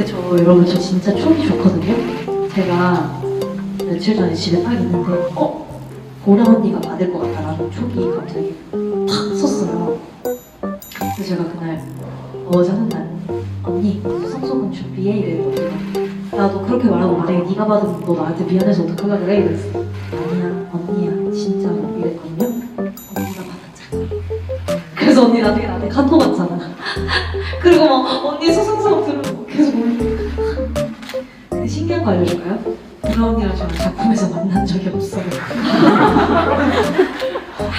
근데 저 여러분 저 진짜 촉이 좋거든요. 제가 며칠 전에 집에 딱 있는데 보라 언니가 받을 것 같다라는 촉이 갑자기 탁 섰어요. 그래서 제가 그날 자는 날 언니 성소금 준비해 이랬거든요. 나도 그렇게 말하고 만약에 네가 받으면 너 나한테 미안해서 어떡하려 그래 이랬어. 아니야 언니야 진짜로 이랬거든요. 언니가 받았잖아. 그래서 언니 나중에 나한테 카톡 왔잖아. 그리고 막 언니 소송사업 들으면 계속 울고. 근데 신기한 거 알려줄까요? 보라 언니랑 저는 작품에서 만난 적이 없어요.